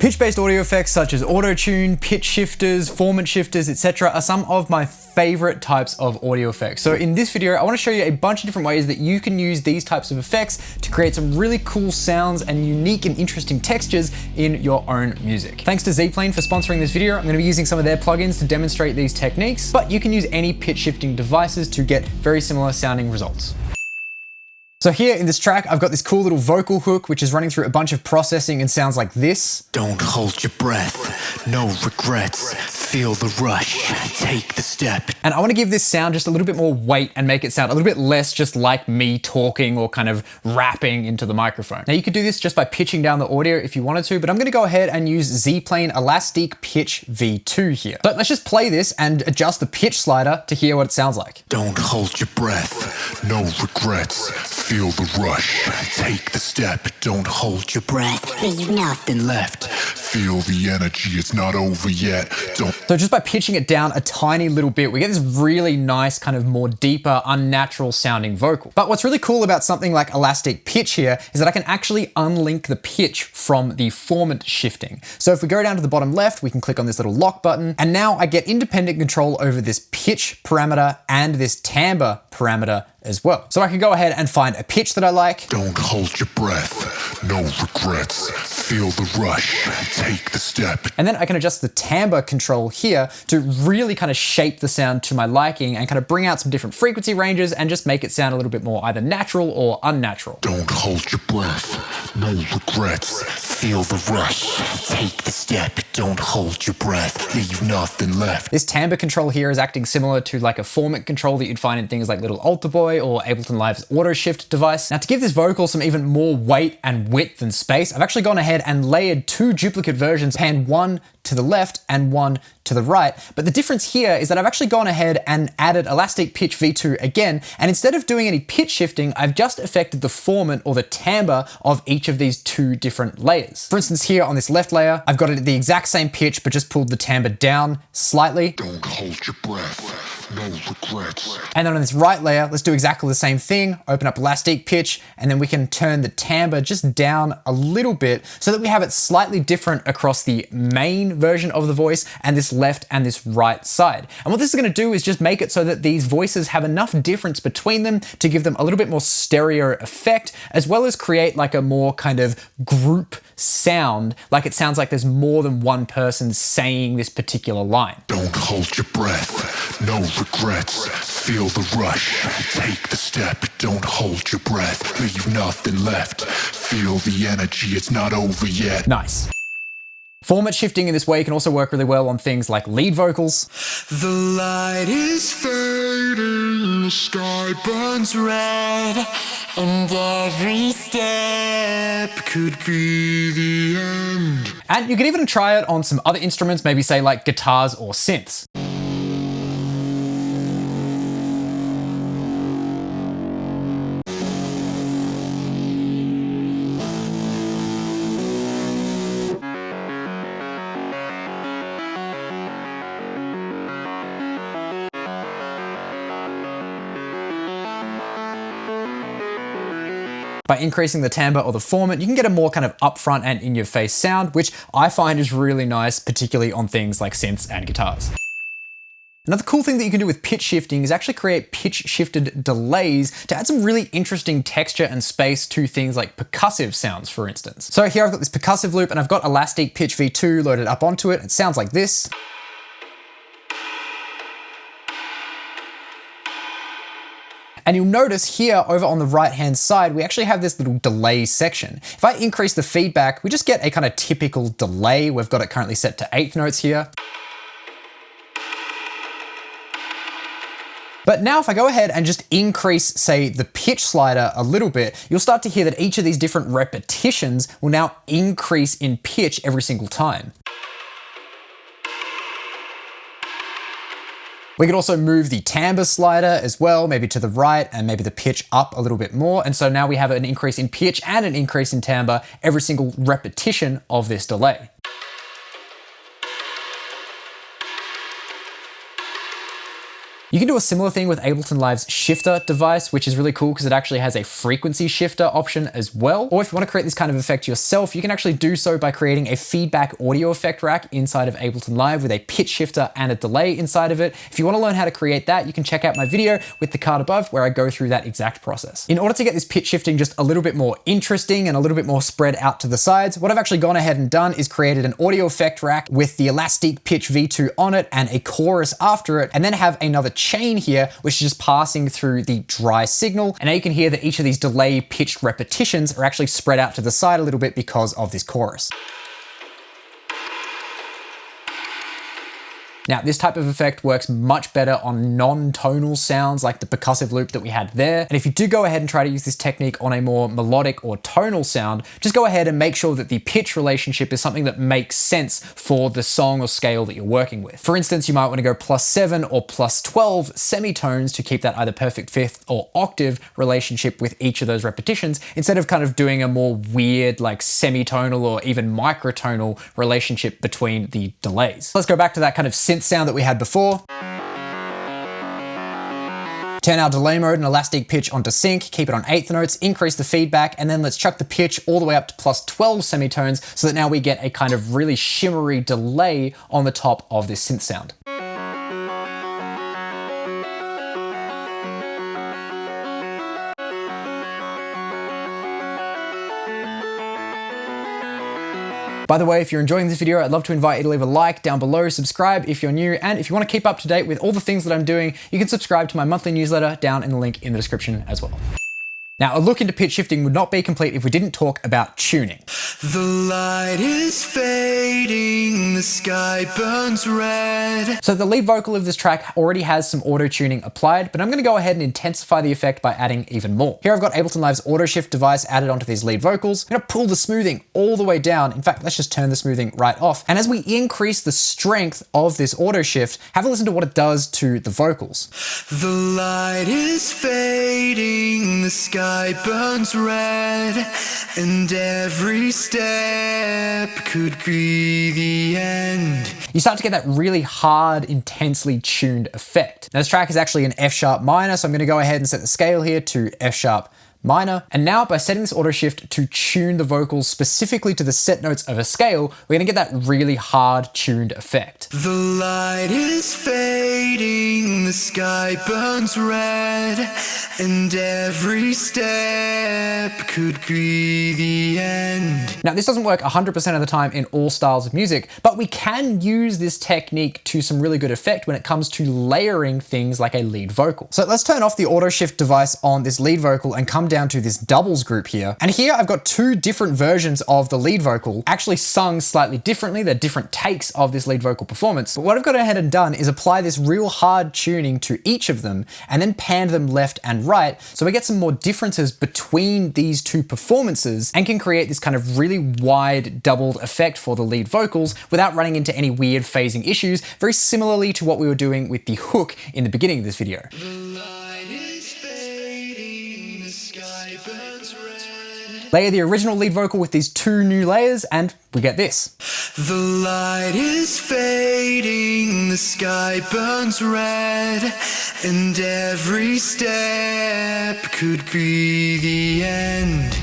Pitch-based audio effects such as auto-tune, pitch shifters, formant shifters, etc. are some of my favorite types of audio effects. So in this video, I want to show you a bunch of different ways that you can use these types of effects to create some really cool sounds and unique and interesting textures in your own music. Thanks to Zplane for sponsoring this video. I'm going to be using some of their plugins to demonstrate these techniques, but you can use any pitch shifting devices to get very similar sounding results. So here in this track, I've got this cool little vocal hook, which is running through a bunch of processing and sounds like this. Don't hold your breath, no regrets, feel the rush, take the step. And I want to give this sound just a little bit more weight and make it sound a little bit less just like me talking or kind of rapping into the microphone. Now you could do this just by pitching down the audio if you wanted to, but I'm going to go ahead and use Zplane Elastic Pitch V2 here. So let's just play this and adjust the pitch slider to hear what it sounds like. Don't hold your breath, no regrets, feel the rush, take the step, don't hold your breath, leave nothing left, feel the energy, it's not over yet, don't. So just by pitching it down a tiny little bit, we get this really nice kind of more deeper, unnatural sounding vocal. But what's really cool about something like Elastic Pitch here is that I can actually unlink the pitch from the formant shifting. So if we go down to the bottom left, we can click on this little lock button, and now I get independent control over this pitch parameter and this timbre parameter as well. So I can go ahead and find a pitch that I like. Don't hold your breath, no regrets, feel the rush, take the step. And then I can adjust the timbre control here to really kind of shape the sound to my liking and kind of bring out some different frequency ranges and just make it sound a little bit more either natural or unnatural. Don't hold your breath, no regrets, feel the rush, take the step, don't hold your breath, leave nothing left. This timbre control here is acting similar to like a formant control that you'd find in things like Little Alter Boy or Ableton Live's auto shift device. Now to give this vocal some even more weight and width and space, I've actually gone ahead and layered two duplicate versions, panned one to the left and one to the right. But the difference here is that I've actually gone ahead and added Elastic Pitch V2 again, and instead of doing any pitch shifting, I've just affected the formant or the timbre of each of these two different layers. For instance, here on this left layer, I've got it at the exact same pitch, but just pulled the timbre down slightly. Don't hold your breath, no regrets. And then on this right layer, let's do exactly the same thing, open up Elastic Pitch, and then we can turn the timbre just down a little bit so that we have it slightly different across the main version of the voice and this left and this right side. And what this is going to do is just make it so that these voices have enough difference between them to give them a little bit more stereo effect, as well as create like a more kind of group sound, like it sounds like there's more than one person saying this particular line. Don't hold your breath, no regrets, feel the rush, take the step, don't hold your breath, leave nothing left, feel the energy, it's not over yet. Nice. Formant shifting in this way can also work really well on things like lead vocals. The light is fading, the sky burns red, and every step could be the end. And you can even try it on some other instruments, maybe say like guitars or synths. By increasing the timbre or the formant, you can get a more kind of upfront and in-your-face sound, which I find is really nice, particularly on things like synths and guitars. Another cool thing that you can do with pitch shifting is actually create pitch shifted delays to add some really interesting texture and space to things like percussive sounds, for instance. So here I've got this percussive loop and I've got Elastic Pitch V2 loaded up onto it. It sounds like this. And you'll notice here over on the right-hand side, we actually have this little delay section. If I increase the feedback, we just get a kind of typical delay. We've got it currently set to 1/8 notes here. But now if I go ahead and just increase, say, the pitch slider a little bit, you'll start to hear that each of these different repetitions will now increase in pitch every single time. We could also move the timbre slider as well, maybe to the right and maybe the pitch up a little bit more. And so now we have an increase in pitch and an increase in timbre every single repetition of this delay. You can do a similar thing with Ableton Live's shifter device, which is really cool because it actually has a frequency shifter option as well. Or if you want to create this kind of effect yourself, you can actually do so by creating a feedback audio effect rack inside of Ableton Live with a pitch shifter and a delay inside of it. If you want to learn how to create that, you can check out my video with the card above where I go through that exact process. In order to get this pitch shifting just a little bit more interesting and a little bit more spread out to the sides, what I've actually gone ahead and done is created an audio effect rack with the elastic pitch V2 on it and a chorus after it, and then have another chain here, which is just passing through the dry signal. And now you can hear that each of these delay pitched repetitions are actually spread out to the side a little bit because of this chorus. Now, this type of effect works much better on non-tonal sounds like the percussive loop that we had there. And if you do go ahead and try to use this technique on a more melodic or tonal sound, just go ahead and make sure that the pitch relationship is something that makes sense for the song or scale that you're working with. For instance, you might want to go +7 or +12 semitones to keep that either perfect fifth or octave relationship with each of those repetitions, instead of kind of doing a more weird like semitonal or even microtonal relationship between the delays. Let's go back to that kind of synth sound that we had before. Turn our delay mode and elastic pitch onto sync, keep it on eighth notes, increase the feedback, and then let's chuck the pitch all the way up to +12 semitones so that now we get a kind of really shimmery delay on the top of this synth sound. By the way, if you're enjoying this video, I'd love to invite you to leave a like down below, subscribe if you're new, and if you want to keep up to date with all the things that I'm doing, you can subscribe to my monthly newsletter down in the link in the description as well. Now, a look into pitch shifting would not be complete if we didn't talk about tuning. The light is fading, the sky burns red. So the lead vocal of this track already has some auto tuning applied, but I'm going to go ahead and intensify the effect by adding even more. Here I've got Ableton Live's auto shift device added onto these lead vocals. I'm going to pull the smoothing all the way down. In fact, let's just turn the smoothing right off. And as we increase the strength of this auto shift, have a listen to what it does to the vocals. The light is fading, the sky burns red, and every step could be the end. You start to get that really hard, intensely tuned effect. Now this track is actually an F sharp minor, so I'm going to go ahead and set the scale here to F sharp minor. And now by setting this auto shift to tune the vocals specifically to the set notes of a scale, we're going to get that really hard tuned effect. The light is fading, the sky burns red, and every step could be the end. Now this doesn't work 100% of the time in all styles of music, but we can use this technique to some really good effect when it comes to layering things like a lead vocal. So let's turn off the auto shift device on this lead vocal and come down to this doubles group here. And here I've got two different versions of the lead vocal, actually sung slightly differently. They're different takes of this lead vocal performance. But what I've gone ahead and done is apply this real hard tuning to each of them and then pan them left and right. So we get some more differences between these two performances and can create this kind of really wide doubled effect for the lead vocals without running into any weird phasing issues, very similarly to what we were doing with the hook in the beginning of this video. Layer the original lead vocal with these two new layers and we get this. The light is fading, the sky burns red, and every step could be the end.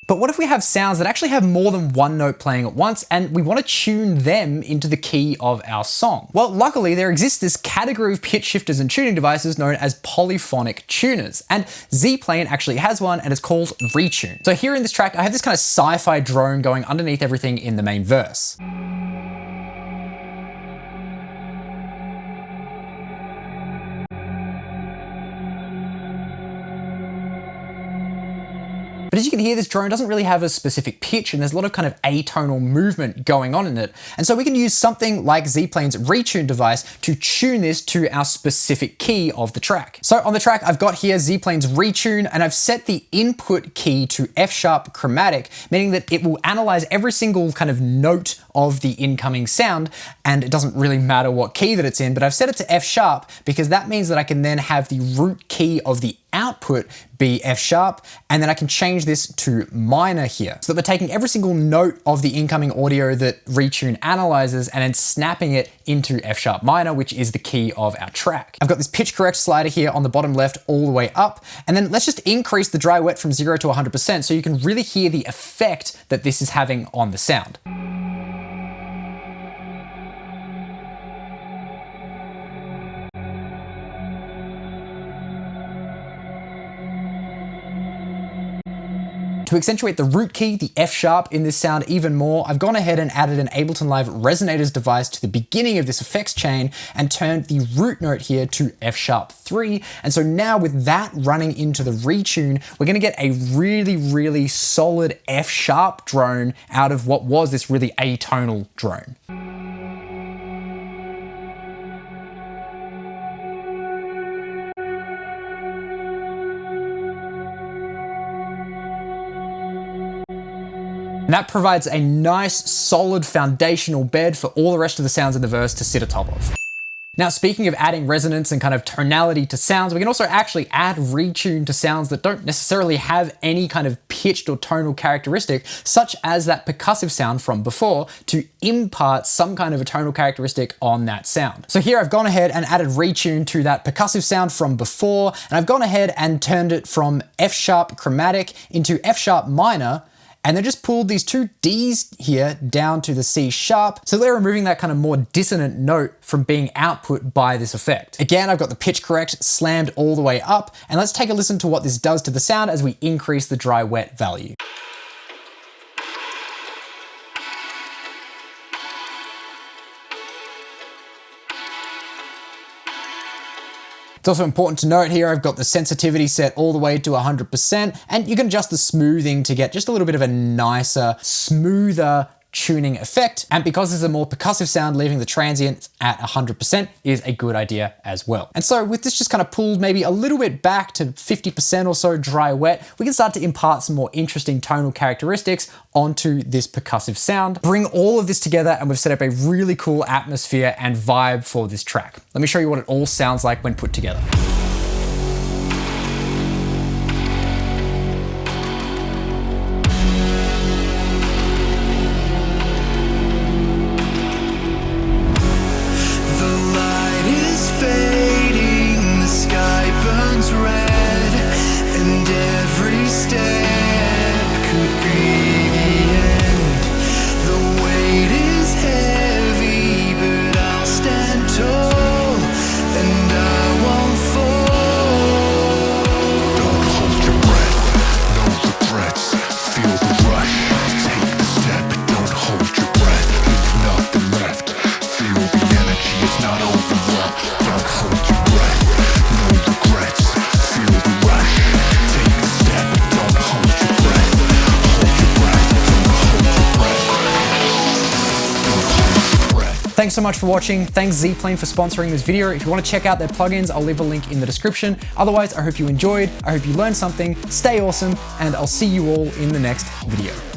But what if we have sounds that actually have more than one note playing at once and we want to tune them into the key of our song? Well, luckily there exists this category of pitch shifters and tuning devices known as polyphonic tuners, and Z-Plane actually has one and it's called Retune. So here in this track, I have this kind of sci-fi drone going underneath everything in the main verse. But as you can hear, this drone doesn't really have a specific pitch and there's a lot of kind of atonal movement going on in it. And so we can use something like Z-Plane's Retune device to tune this to our specific key of the track. So on the track, I've got here Z-Plane's Retune and I've set the input key to F sharp chromatic, meaning that it will analyze every single kind of note of the incoming sound. And it doesn't really matter what key that it's in, but I've set it to F sharp because that means that I can then have the root key of the output be F sharp, and then I can change this to minor here. So that we're taking every single note of the incoming audio that Retune analyzes and then snapping it into F sharp minor, which is the key of our track. I've got this pitch correct slider here on the bottom left all the way up, and then let's just increase the dry wet from 0 to 100% so you can really hear the effect that this is having on the sound. To accentuate the root key, the F sharp in this sound even more, I've gone ahead and added an Ableton Live Resonators device to the beginning of this effects chain and turned the root note here to F sharp 3. And so now with that running into the retune, we're gonna get a really, really solid F sharp drone out of what was this really atonal drone. And that provides a nice, solid foundational bed for all the rest of the sounds in the verse to sit atop of. Now, speaking of adding resonance and kind of tonality to sounds, we can also actually add retune to sounds that don't necessarily have any kind of pitched or tonal characteristic, such as that percussive sound from before, to impart some kind of a tonal characteristic on that sound. So here I've gone ahead and added retune to that percussive sound from before, and I've gone ahead and turned it from F sharp chromatic into F sharp minor, and then just pulled these two Ds here down to the C sharp. So they're removing that kind of more dissonant note from being output by this effect. Again, I've got the pitch correct slammed all the way up, and let's take a listen to what this does to the sound as we increase the dry wet value. It's also important to note here, I've got the sensitivity set all the way to 100%, and you can adjust the smoothing to get just a little bit of a nicer, smoother tuning effect. And because there's a more percussive sound, leaving the transient at 100% is a good idea as well. And so with this just kind of pulled maybe a little bit back to 50% or so dry wet, we can start to impart some more interesting tonal characteristics onto this percussive sound. Bring all of this together and we've set up a really cool atmosphere and vibe for this track. Let me show you what it all sounds like when put together. Thanks so much for watching. Thanks Zplane for sponsoring this video. If you want to check out their plugins, I'll leave a link in the description. Otherwise, I hope you enjoyed, I hope you learned something, stay awesome, and I'll see you all in the next video.